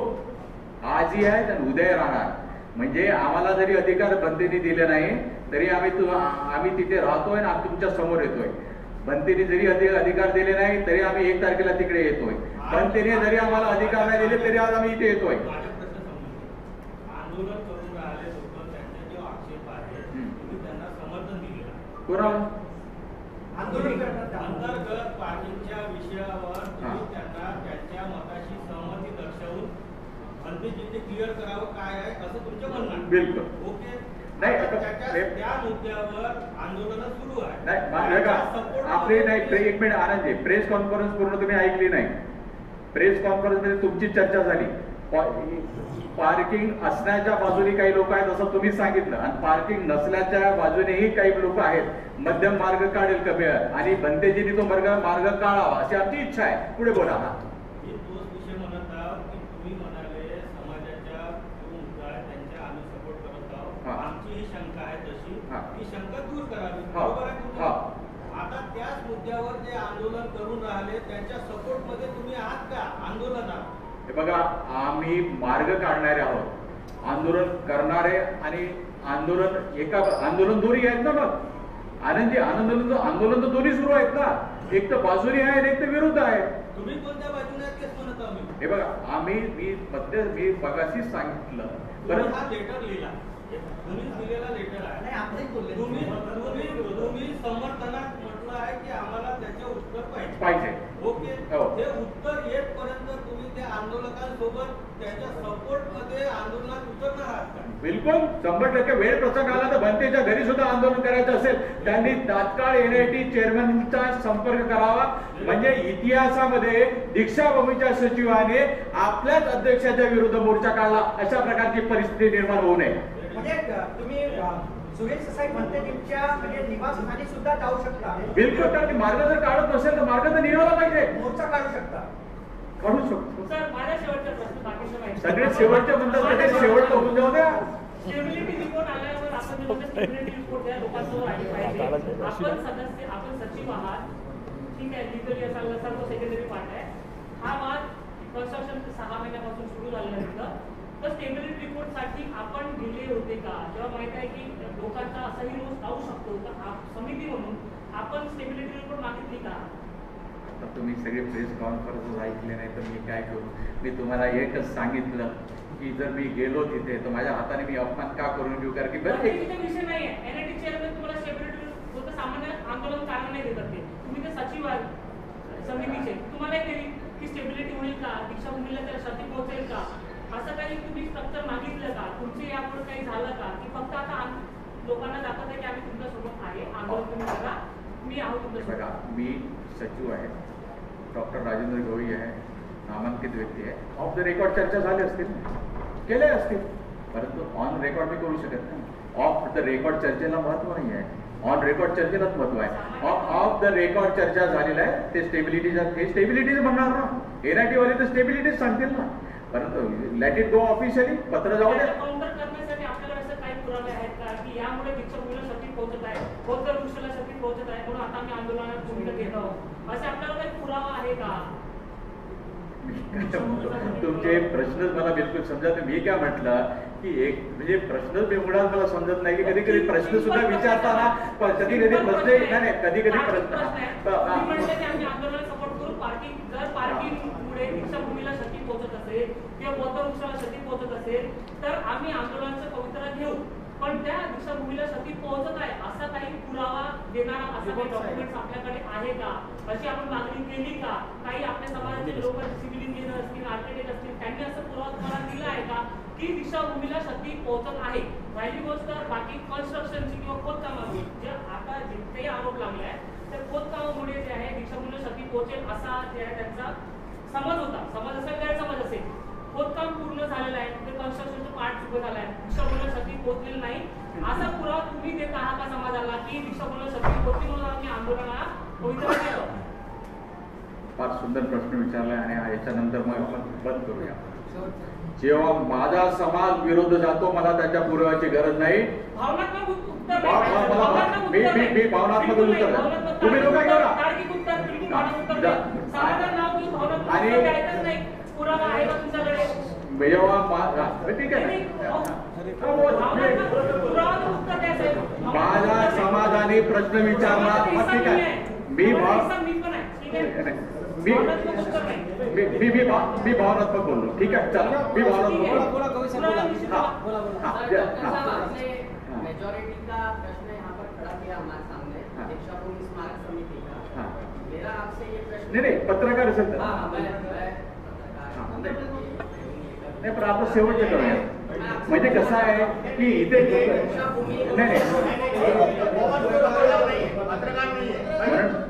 आजही आहेत आणि उद्या राहणार. म्हणजे आम्हाला जरी अधिकार भंतेने दिले नाही तरी आम्ही तिथे राहतोय आणि तुमच्या समोर येतोय. भंतेने जरी अधिकार दिले नाही तरी आम्ही 1 तारखेला तिकडे येतोय. भंतेने जरी आम्हाला अधिकार नाही दिले तरी आज आम्ही इथे येतोय. आंदोलन करून राहिले लोक त्यांचे जे आक्षेप आहेत तुम्ही त्यांना समर्थन दिलेलं कोणाला? अंतर्गत पार्टीच्या विषयावर तुम्ही त्यांना त्यांच्या मताशी सहमती दर्शवून भंतेजींनी क्लिअर करावं काय आहे असं तुमचं म्हणणं आहे. बिलकुल. ओके. नाही त्या मुद्द्यावर आंदोलन सुरू आहे. नाही आपली नाही. 1 मिनिट आनंद. प्रेस कॉन्फरन्स पूर्ण तुम्ही ऐकली नाही. प्रेस कॉन्फरन्स मध्ये तुमची चर्चा झाली. पार्किंग असण्याच्या बाजूने काही लोक आहेत असं तुम्ही सांगितलं आणि पार्किंग नसल्याच्या बाजूनेही काही लोक आहेत. मध्यम मार्ग काढेल कमी आणि भंतेजींनी तो मार्ग काढावा अशी आमची इच्छा आहे. पुढे बोला. आमची ही शंका आहे तशी ती शंका दूर करावी. आता आंदोलन करून राहिले त्यांच्या सपोर्ट मध्ये तुम्ही आहात का आंदोलनात? हे बघा, आम्ही मार्ग काढणारे आहोत. आंदोलन करणारे आणि आंदोलन दोन्ही आहेत ना. मग आंदोलन तर दोन्ही सुरू आहेत ना. एक तर बाजूने आहे आणि एक तर विरुद्ध आहे. तुम्ही कोणत्या बाजूने आहेत तेच म्हणत आम्ही. हे बघा, मी मगाशीच सांगितलं. परत हा लेटर लिहिला, तुम्ही दिलेला लेटर आहे. तुम्ही समर्थनात म्हटलं आहे की आम्हाला त्याचे उत्तर पाहिजे. ओके, हे उत्तर येतपर्यंत तुम्ही त्या आंदोलकांसोबत त्याच्या सपोर्ट मध्ये आंदोलनात उतरणार आहात का? बिलकुल, 100% वेळ प्रसंग आला तर बनतेच्या घरी सुद्धा आंदोलन करायचं असेल त्यांनी तात्काळ NIT चेअरमनचा संपर्क करावा. म्हणजे इतिहासामध्ये दीक्षाभूमीच्या सचिवाने आपल्याच अध्यक्षाच्या विरुद्ध मोर्चा काढला, अशा प्रकारची परिस्थिती निर्माण होऊ नये. म्हणजे तुम्ही सुरेश साहेब म्हणते तुमच्या म्हणजे निवासस्थानी सुद्धा जाऊ शकता. बिलकुल, कारण मार्ग जर काढत नसेल तर मार्ग तर निघाला पाहिजे. मोर्चा काढू शकता. काढू शकतो. सर, माझा शेवटचा प्रश्न बाकीचं माहिती. सगळे शेवटचे म्हणतात, शेवटचं होऊन जाऊ द्या. स्टेबिलिटी रिपोर्ट आल्यावर आपण जो स्टेबिलिटी रिपोर्ट द्या लोकांसमोर आली पाहिजे. आपण सचिव आहात, ठीक आहे, लिगली असाल नसाल तो सेकंडरी पार्ट आहे. हा वाद कन्स्ट्रक्शन 6 महिन्यापासून सुरू झालेला आहे. तर स्टेबिलिटी रिपोर्ट साठी आपण दिले होते का? जेव्हा माहित आहे की लोकांचा असाही रोज लावू शकतो, तर समिती म्हणून आपण स्टेबिलिटी रिपोर्ट मागितली का? आता तुम्ही सगळे प्रेस कॉन्फरन्स ऐकले नाही तर मी काय करू? मी तुम्हाला एकच सांगितलं की जर मी गेलो तिथे तर माझ्या हाताने मी अपमान का करून घेऊ? कारण की विषय नाही आहे. NIT चेअरमन तुम्हाला स्टेबिलिटी रिपोर्ट सामान्य आंदोलन कारण नाही देतात. ते तुम्ही ते सचिव आहात समितीचे, तुम्हाला दिली की स्टेबिलिटी होईल का, दीक्षाभूमीला त्या शर्ती पोहोचेल का, असं काही तुम्ही स्ट्रक्चर मागितलं का? तुमचे यापुढे काही झालं का? की फक्त आता लोकांना दाखवत आहे की आम्ही तुमच्यासोबत आहे, आंदोलन तुम्ही करा, मी आहोत तुमच्यासोबत. मी सचिव आहे, डॉक्टर राजेंद्र गवई आहे, नामांकित व्यक्ती आहे. ऑफ द रेकॉर्ड चर्चा झाली असतील, केले असतील, परंतु ऑन रेकॉर्ड मी करू शकत नाही. ऑफ द रेकॉर्ड चर्चेला महत्व नाही आहे, ऑन रेकॉर्ड चर्चेलाच महत्व आहे. ऑफ द रेकॉर्ड चर्चा झालेला आहे, ते स्टेबिलिटीज म्हणणार ना. NIT वाले तर स्टेबिलिटीज सांगतील ना. परंतु लेट इट गो ऑफिशियली, पत्र जाऊ द्या. काउंटर करण्यासाठी आपल्याकडे असं काही पुरावे आहेत का की यामुळे दीक्षाभूमीला शक्ती पोहोचत आहे, बौद्ध वृक्षाला शक्ती पोहोचत आहे, म्हणून आता आम्ही आंदोलनात भूमिका घेत आहोत, असे आपल्याला काही पुरावा आहे का? तुमचे प्रश्न मला बिलकुल समजत. मी काय म्हटलं की एक म्हणजे प्रश्न मुळात मला समजत नाही की कधी कधी प्रश्न सुद्धा विचारताना कधी प्रश्न नाही, कधी प्रश्न आंदोलन सपोर्ट करू. पार्किंग मुळे दीक्षाभूमीला शक्ती पोहोचत असेल किंवा बौद्ध वृक्षाला शक्ती पोहोचत असेल तर आम्ही आंदोलनाचं पवित्रा घेऊ, पण त्या दीक्षाभूमीला शक्ती पोहोचत आहे असा काही पुरावा देणारा असा काही डॉक्युमेंट्स आपल्याकडे आहे का? अशी आपण मागणी केली का? काही आपल्या समाजाचे लोक, सिव्हिल इंजिनियर असतील, आर्किटेक्ट असतील, त्यांनी असं पुरावा तुम्हाला दिला आहे का की दीक्षाभूमीला शक्ती पोहोचत आहे? पहिली गोष्ट, बाकी कन्स्ट्रक्शनची किंवा खोदकामाची जे आता जितकेही आरोप लागले आहेत तर खोदकामामुळे जे आहे दीक्षाभूमीला शक्ती पोहोचेल असा जे आहे त्यांचा समज होता. समज असेल, गैरसमज असेल. खोदकाम पूर्ण झालेलं आहे, ते कन्स्ट्रक्शनचं पार्ट चुकत आलाय, दीक्षाभूमीला शक्ती पोहोचलेली नाही असा पुरावा तुम्ही देत आहात का समाजाला की दीक्षाभूमीला शक्ती पोहोचली म्हणून आम्ही आंदोलनाला पवित्र केलं? फार सुंदर प्रश्न विचारलाय आणि याच्यानंतर मग आपण बंद करूया. जेव्हा माझा समाज विरोध जातो मला त्याच्या पुराव्याची गरज नाही. भावनात्मक उत्तर मी भावनात्मक उत्तर तुम्ही लोक काय करा आणि पुरावा आहे का तुमच्याकडे? ठीक आहे, माझ्या समाजाने प्रश्न विचारला, ठीक आहे, मी भावनात्मक बोललो, ठीक आहे, चला मी भावनात्मक मेजॉरिटी का प्रश्न यहाँ पर खड़ा किया हमारे सामने दीक्षाभूमि स्मारक समिति का. मेरा आपसे ये प्रश्न नहीं पत्रकार असेल तर नाही, पण आपण शेवटचं करूया. म्हणजे कसं आहे की इथे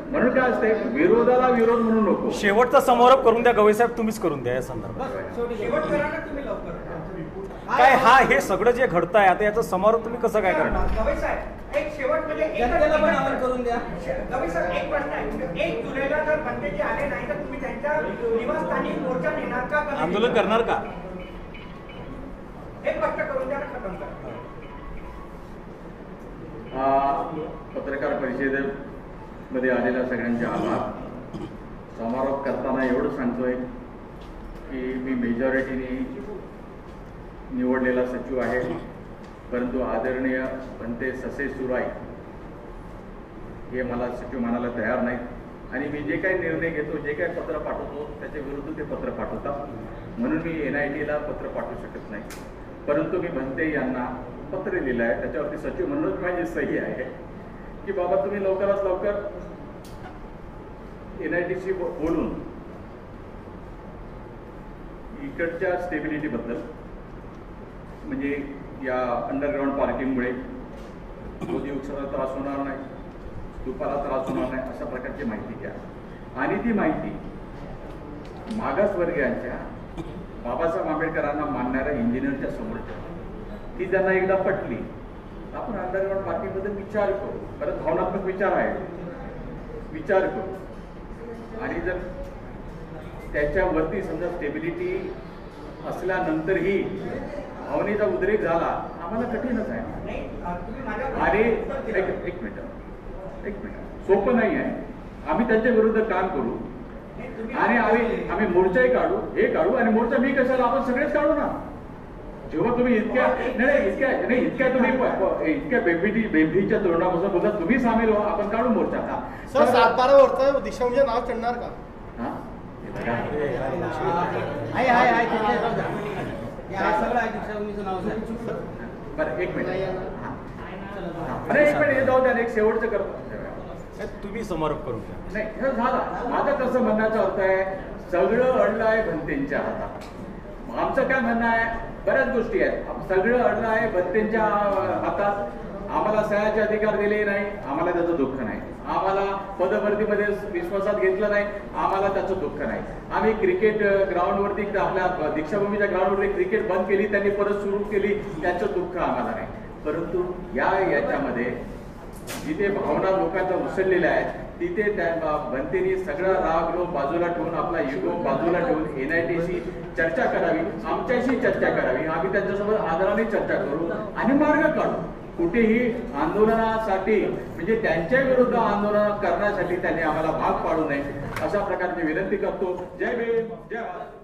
म्हणून काय असते, विरोधाला विरोध म्हणू नको. शेवटचा समारोप करून द्या गवई साहेब, तुम्हीच करून द्या या संदर्भात. काय हे सगळं जे घडतंय आता याचा समारोप तुम्ही कसं काय करणार? गवई साहेब, एक शेवट म्हणजे जनतेला पण आवाहन करून द्या. गवई साहेब, एक प्रश्न आहे, 1 जुलैला जर बनतेजी आले नाही तर तुम्ही त्यांच्या निवासस्थानी मोर्चा नेणार का? आंदोलन करणार का? हे स्पष्ट करून द्या, खतम करा. पत्रकार परिषदेमध्ये आलेल्या सगळ्यांचे आभार. समारोप करताना एवढं सांगतोय की मी मेजॉरिटीने निवडलेला सचिव आहे, परंतु आदरणीय बनते ससे सुराई हे मला सचिव मानायला तयार नाहीत आणि मी जे काही निर्णय घेतो, जे काही पत्र पाठवतो त्याच्या विरुद्ध ते पत्र पाठवतात. म्हणून मी NITला पत्र पाठवू शकत नाही. परंतु मी बनते यांना पत्र लिहिलं आहे, त्याच्यावरती सचिव म्हणूनच माझी सही आहे की बाबा तुम्ही लवकरात लवकर NITशी बोलून इकडच्या स्टेबिलिटीबद्दल, म्हणजे या अंडरग्राऊंड पार्किंगमुळे मोदी उत्सवाला त्रास होणार नाही, स्तूपाला त्रास होणार नाही, अशा प्रकारची माहिती घ्या. आणि ती माहिती मागासवर्गीयांच्या बाबासाहेब आंबेडकरांना मानणाऱ्या इंजिनियरच्या समोर ठेवा. ती त्यांना एकदा पटली, आपण अंडरग्राऊंड पार्किंगबद्दल विचार करू. परत भावनात्मक विचार आहे, विचार करू. आणि जर त्याच्यावरती समजा स्टेबिलिटी असल्यानंतरही भावनेचा उद्रेक झाला, आम्हाला कठीणच आहे. आणि एक मिनिट सोपं नाही आहे. आम्ही त्यांच्या विरुद्ध काम करू आणि आम्ही मोर्चाही काढू, हे काढू. आणि मोर्चा मी कशाला, आपण सगळेच काढू ना. जेव्हा तुम्ही इतक्या तुम्ही इतक्या बेबीच्या तोरणापासून बोलता, तुम्ही सामील व्हा, आपण काढू मोर्चा. सर 7-12 वर्ष दिशाभूमीचं नाव चढणार का? बरं एक मिनिट हे जाऊ द्या. एक शेवटचं करतो, तुम्ही समारोप करून घ्या. नाही झाला माझं कसं म्हणण्याचा अर्थ आहे, सगळं अडलं आहे भंतेंच्या हातात. आमचं काय म्हणणं आहे, बऱ्याच गोष्टी आहेत. सगळं अडलं आहे भंतेंच्या हातात. आम्हाला सह्याचे अधिकार दिले नाही, आम्हाला त्याचं दुःख नाही. आम्हाला पदभरतीमध्ये विश्वासात घेतलं नाही, आम्हाला त्याचं दुःख नाही. आम्ही क्रिकेट ग्राउंडवरती, आपल्या दीक्षाभूमीच्या ग्राउंडवरती क्रिकेट बंद केली, त्यांनी परत सुरू केली, त्याचं दुःख आम्हाला नाही. परंतु याच्यामध्ये जिथे भावना लोकांच्या उसळलेल्या आहेत, तिथे त्या बनतेनी सगळा राग लोक बाजूला ठेवून, आपला इगो बाजूला ठेवून NITशी चर्चा करावी, आमच्याशी चर्चा करावी. आम्ही त्यांच्यासोबत आदराने चर्चा करू आणि मार्ग काढू. कुठेही आंदोलनासाठी, म्हणजे त्यांच्या विरुद्ध आंदोलन करण्यासाठी त्यांनी आम्हाला भाग पाडू नये, अशा प्रकारची विनंती करतो. जय भीम, जय भारत.